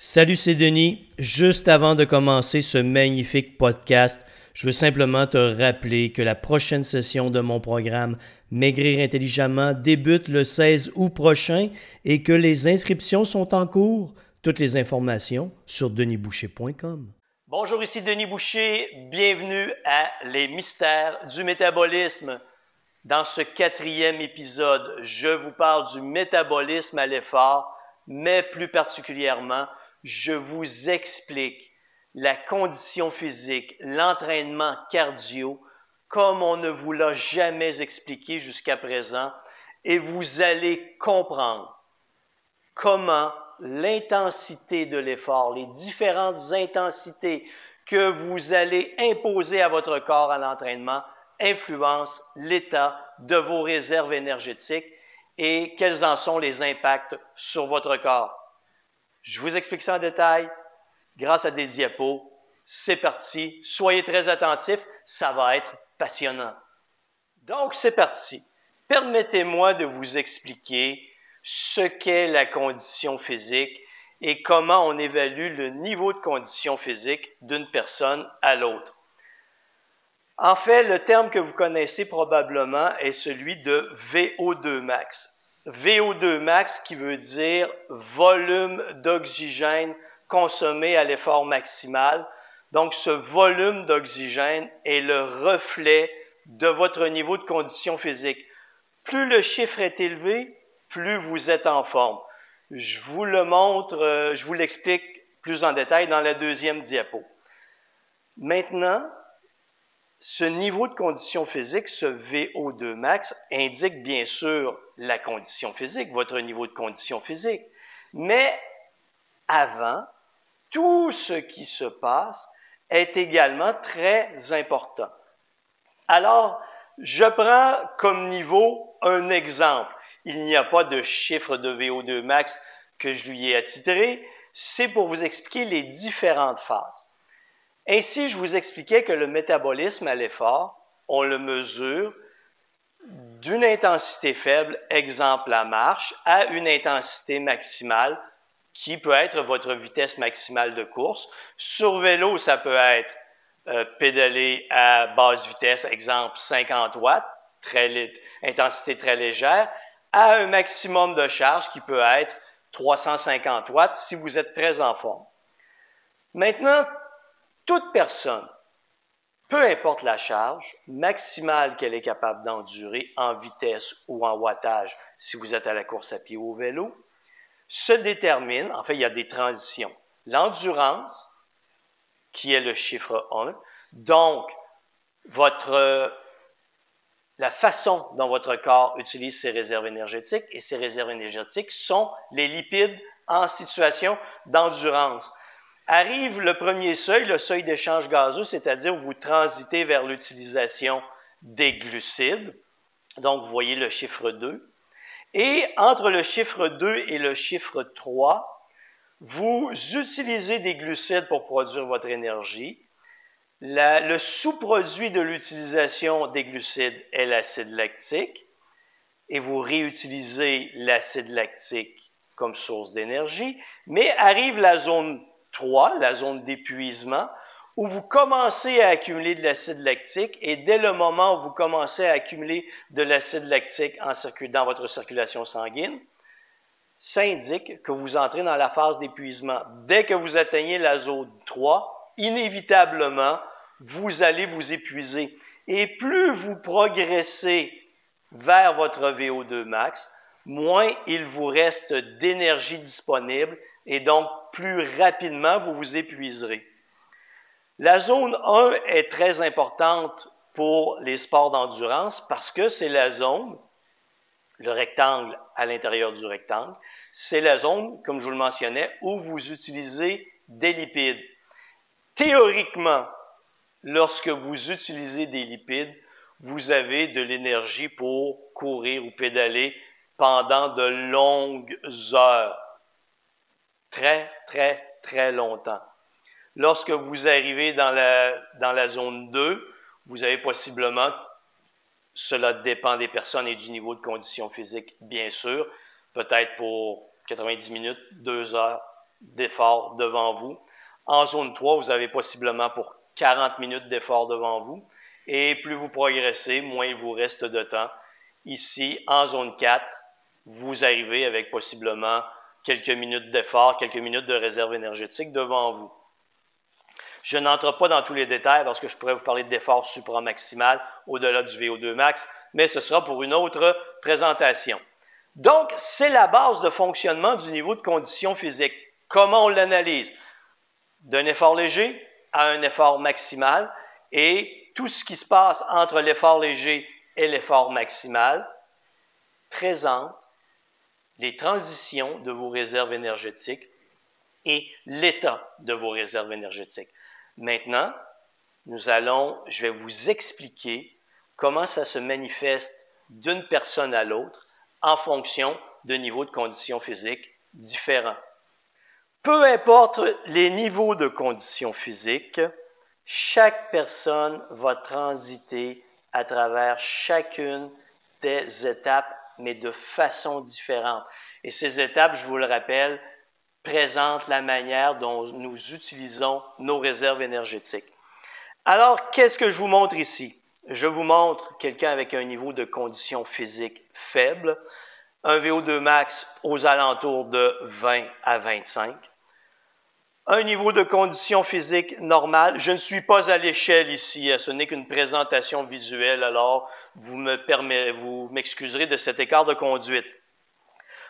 Salut, c'est Denis. Juste avant de commencer ce magnifique podcast, je veux simplement te rappeler que la prochaine session de mon programme Maigrir intelligemment débute le 16 août prochain et que les inscriptions sont en cours. Toutes les informations sur denisboucher.com. Bonjour, ici Denis Boucher. Bienvenue à Les mystères du métabolisme. Dans ce 4e épisode, je vous parle du métabolisme à l'effort, mais plus particulièrement, je vous explique la condition physique, l'entraînement cardio, comme on ne vous l'a jamais expliqué jusqu'à présent, et vous allez comprendre comment l'intensité de l'effort, les différentes intensités que vous allez imposer à votre corps à l'entraînement influencent l'état de vos réserves énergétiques et quels en sont les impacts sur votre corps. Je vous explique ça en détail grâce à des diapos. C'est parti. Soyez très attentifs. Ça va être passionnant. Donc, c'est parti. Permettez-moi de vous expliquer ce qu'est la condition physique et comment on évalue le niveau de condition physique d'une personne à l'autre. En fait, le terme que vous connaissez probablement est celui de VO2 max. VO2 max qui veut dire volume d'oxygène consommé à l'effort maximal. Donc, ce volume d'oxygène est le reflet de votre niveau de condition physique. Plus le chiffre est élevé, plus vous êtes en forme. Je vous le montre, je vous l'explique plus en détail dans la deuxième diapo. Maintenant, ce niveau de condition physique, ce VO2 max, indique bien sûr la condition physique, votre niveau de condition physique. Mais avant, tout ce qui se passe est également très important. Alors, je prends comme niveau un exemple. Il n'y a pas de chiffre de VO2 max que je lui ai attitré. C'est pour vous expliquer les différentes phases. Ainsi, je vous expliquais que le métabolisme à l'effort, on le mesure d'une intensité faible, exemple la marche, à une intensité maximale qui peut être votre vitesse maximale de course. Sur vélo, ça peut être pédaler à basse vitesse, exemple 50 watts, intensité très légère, à un maximum de charge qui peut être 350 watts si vous êtes très en forme. Maintenant, toute personne, peu importe la charge maximale qu'elle est capable d'endurer en vitesse ou en wattage si vous êtes à la course à pied ou au vélo, se détermine, en fait, il y a des transitions. L'endurance, qui est le chiffre 1, donc la façon dont votre corps utilise ses réserves énergétiques, et ces réserves énergétiques sont les lipides en situation d'endurance. Arrive le premier seuil, le seuil d'échange gazeux, c'est-à-dire vous transitez vers l'utilisation des glucides. Donc, vous voyez le chiffre 2. Et entre le chiffre 2 et le chiffre 3, vous utilisez des glucides pour produire votre énergie. Le sous-produit de l'utilisation des glucides est l'acide lactique. Et vous réutilisez l'acide lactique comme source d'énergie. Mais arrive la zone 3, la zone d'épuisement, où vous commencez à accumuler de l'acide lactique et dès le moment où vous commencez à accumuler de l'acide lactique dans votre circulation sanguine, ça indique que vous entrez dans la phase d'épuisement. Dès que vous atteignez la zone 3, inévitablement, vous allez vous épuiser. Et plus vous progressez vers votre VO2 max, moins il vous reste d'énergie disponible et donc plus rapidement vous vous épuiserez. La zone 1 est très importante pour les sports d'endurance parce que c'est la zone, le rectangle à l'intérieur du rectangle, c'est la zone, comme je vous le mentionnais, où vous utilisez des lipides. Théoriquement, lorsque vous utilisez des lipides, vous avez de l'énergie pour courir ou pédaler pendant de longues heures. Très, très, très longtemps. Lorsque vous arrivez dans la zone 2, vous avez possiblement, cela dépend des personnes et du niveau de condition physique, bien sûr, peut-être pour 90 minutes, 2 heures, d'effort devant vous. En zone 3, vous avez possiblement pour 40 minutes d'effort devant vous. Et plus vous progressez, moins il vous reste de temps. Ici, en zone 4, vous arrivez avec possiblement quelques minutes d'effort, quelques minutes de réserve énergétique devant vous. Je n'entre pas dans tous les détails parce que je pourrais vous parler d'effort supramaximal au-delà du VO2 max, mais ce sera pour une autre présentation. Donc, c'est la base de fonctionnement du niveau de condition physique. Comment on l'analyse? D'un effort léger à un effort maximal et tout ce qui se passe entre l'effort léger et l'effort maximal présente les transitions de vos réserves énergétiques et l'état de vos réserves énergétiques. Maintenant, je vais vous expliquer comment ça se manifeste d'une personne à l'autre en fonction de niveaux de conditions physiques différents. Peu importe les niveaux de conditions physiques, chaque personne va transiter à travers chacune des étapes, mais de façon différente. Et ces étapes, je vous le rappelle, présentent la manière dont nous utilisons nos réserves énergétiques. Alors, qu'est-ce que je vous montre ici? Je vous montre quelqu'un avec un niveau de condition physique faible, un VO2 max aux alentours de 20 à 25, un niveau de condition physique normale. Je ne suis pas à l'échelle ici, ce n'est qu'une présentation visuelle, alors vous m'excuserez de cet écart de conduite.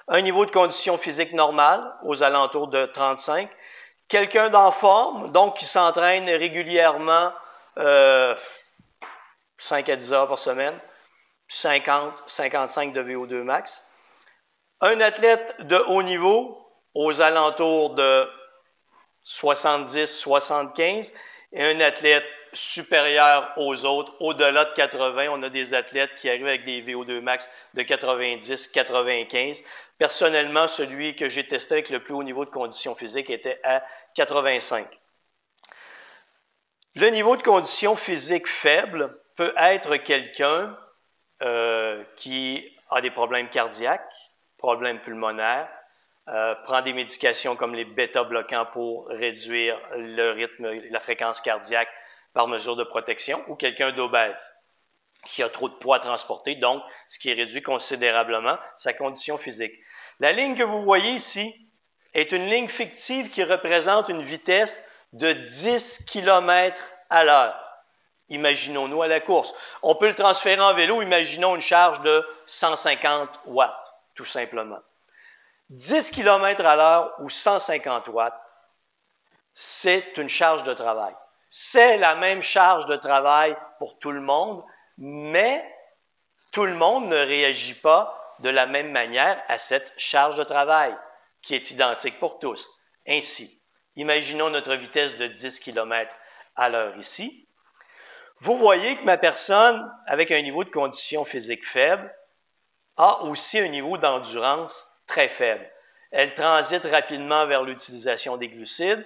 Un niveau de condition physique normale aux alentours de 35. Quelqu'un d'en forme, donc qui s'entraîne régulièrement 5 à 10 heures par semaine, 50, 55 de VO2 max. Un athlète de haut niveau aux alentours de 70, 75 et un athlète supérieur aux autres, au-delà de 80. On a des athlètes qui arrivent avec des VO2 max de 90, 95. Personnellement, celui que j'ai testé avec le plus haut niveau de condition physique était à 85. Le niveau de condition physique faible peut être quelqu'un qui a des problèmes cardiaques, problèmes pulmonaires, prend des médications comme les bêta-bloquants pour réduire le rythme, la fréquence cardiaque par mesure de protection, ou quelqu'un d'obèse qui a trop de poids à transporter, donc ce qui réduit considérablement sa condition physique. La ligne que vous voyez ici est une ligne fictive qui représente une vitesse de 10 km à l'heure. Imaginons-nous à la course. On peut le transférer en vélo, imaginons une charge de 150 watts, tout simplement. 10 km à l'heure ou 150 watts, c'est une charge de travail. C'est la même charge de travail pour tout le monde, mais tout le monde ne réagit pas de la même manière à cette charge de travail, qui est identique pour tous. Ainsi, imaginons notre vitesse de 10 km à l'heure ici. Vous voyez que ma personne, avec un niveau de condition physique faible, a aussi un niveau d'endurance très faible. Elle transite rapidement vers l'utilisation des glucides,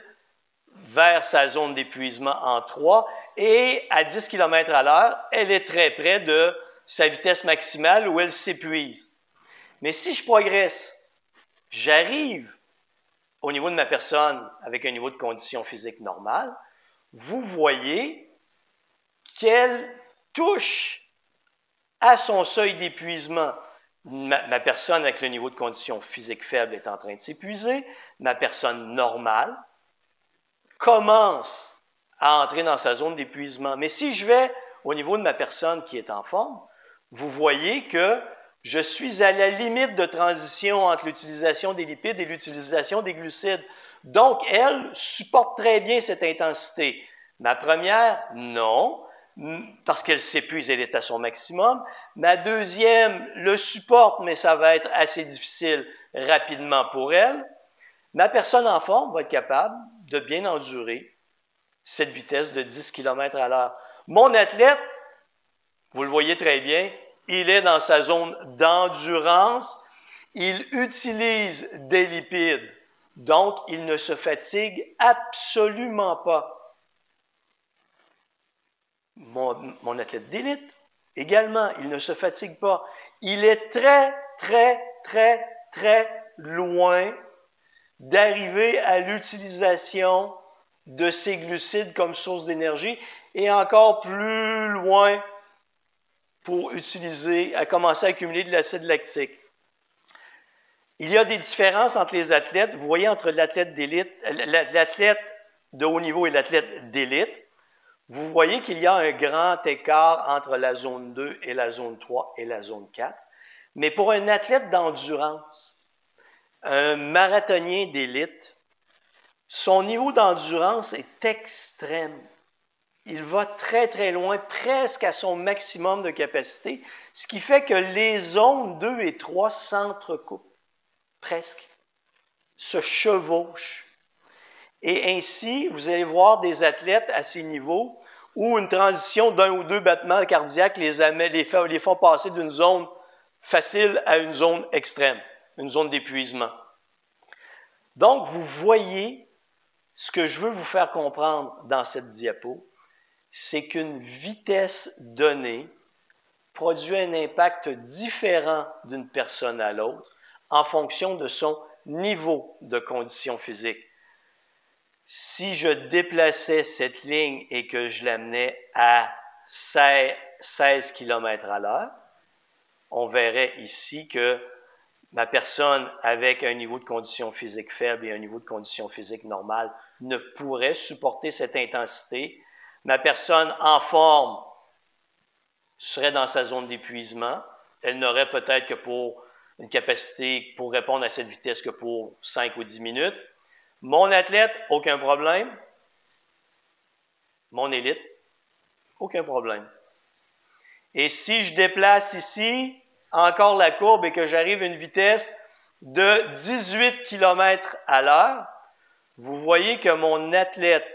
vers sa zone d'épuisement en 3, et à 10 km à l'heure, elle est très près de sa vitesse maximale où elle s'épuise. Mais si je progresse, j'arrive au niveau de ma personne avec un niveau de condition physique normale, vous voyez qu'elle touche à son seuil d'épuisement. Ma personne avec le niveau de condition physique faible est en train de s'épuiser. Ma personne normale commence à entrer dans sa zone d'épuisement. Mais si je vais au niveau de ma personne qui est en forme, vous voyez que je suis à la limite de transition entre l'utilisation des lipides et l'utilisation des glucides. Donc, elle supporte très bien cette intensité. Ma première, non, parce qu'elle s'épuise, elle est à son maximum. Ma deuxième le supporte, mais ça va être assez difficile rapidement pour elle. Ma personne en forme va être capable de bien endurer cette vitesse de 10 km à l'heure. Mon athlète, vous le voyez très bien, il est dans sa zone d'endurance, il utilise des lipides, donc il ne se fatigue absolument pas. Mon athlète d'élite, également, il ne se fatigue pas. Il est très, très, très, très loin d'arriver à l'utilisation de ces glucides comme source d'énergie et encore plus loin pour commencer à accumuler de l'acide lactique. Il y a des différences entre les athlètes. Vous voyez entre l'athlète d'élite, l'athlète de haut niveau et l'athlète d'élite, vous voyez qu'il y a un grand écart entre la zone 2 et la zone 3 et la zone 4. Mais pour un athlète d'endurance, un marathonien d'élite, son niveau d'endurance est extrême. Il va très, très loin, presque à son maximum de capacité, ce qui fait que les zones 2 et 3 s'entrecoupent, presque, se chevauchent. Et ainsi, vous allez voir des athlètes à ces niveaux où une transition d'un ou deux battements cardiaques les font passer d'une zone facile à une zone extrême, une zone d'épuisement. Donc, vous voyez ce que je veux vous faire comprendre dans cette diapo, c'est qu'une vitesse donnée produit un impact différent d'une personne à l'autre en fonction de son niveau de condition physique. Si je déplaçais cette ligne et que je l'amenais à 16 km à l'heure, on verrait ici que ma personne avec un niveau de condition physique faible et un niveau de condition physique normale ne pourrait supporter cette intensité. Ma personne en forme serait dans sa zone d'épuisement. Elle n'aurait peut-être que pour une capacité pour répondre à cette vitesse que pour 5 ou 10 minutes. Mon athlète, aucun problème. Mon élite, aucun problème. Et si je déplace ici encore la courbe et que j'arrive à une vitesse de 18 km à l'heure, vous voyez que mon athlète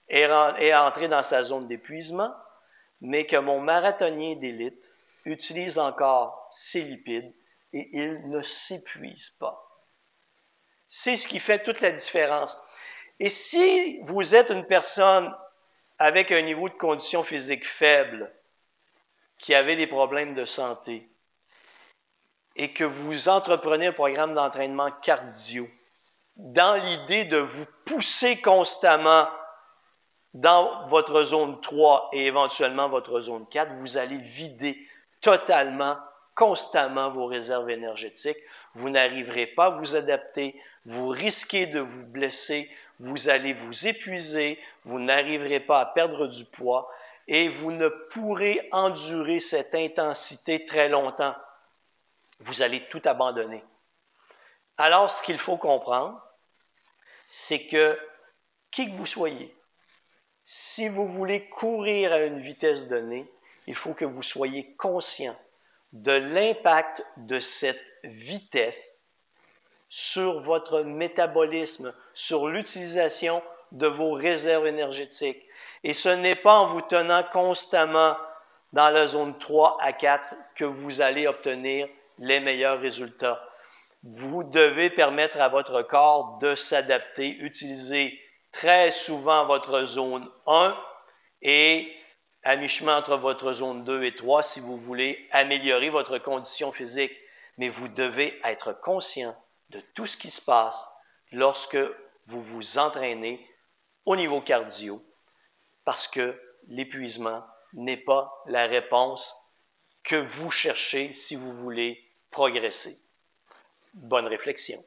est entré dans sa zone d'épuisement, mais que mon marathonien d'élite utilise encore ses lipides et il ne s'épuise pas. C'est ce qui fait toute la différence. Et si vous êtes une personne avec un niveau de condition physique faible, qui avait des problèmes de santé, et que vous entreprenez un programme d'entraînement cardio, dans l'idée de vous pousser constamment dans votre zone 3 et éventuellement votre zone 4, vous allez vider totalement, constamment vos réserves énergétiques. Vous n'arriverez pas à vous adapter, vous risquez de vous blesser, vous allez vous épuiser, vous n'arriverez pas à perdre du poids et vous ne pourrez endurer cette intensité très longtemps. Vous allez tout abandonner. Alors, ce qu'il faut comprendre, c'est que, qui que vous soyez, si vous voulez courir à une vitesse donnée, il faut que vous soyez conscient de l'impact de cette vitesse sur votre métabolisme, sur l'utilisation de vos réserves énergétiques. Et ce n'est pas en vous tenant constamment dans la zone 3 à 4 que vous allez obtenir les meilleurs résultats. Vous devez permettre à votre corps de s'adapter, utiliser très souvent votre zone 1 et à mi-chemin entre votre zone 2 et 3 si vous voulez améliorer votre condition physique. Mais vous devez être conscient de tout ce qui se passe lorsque vous vous entraînez au niveau cardio parce que l'épuisement n'est pas la réponse que vous cherchez si vous voulez progresser. Bonne réflexion.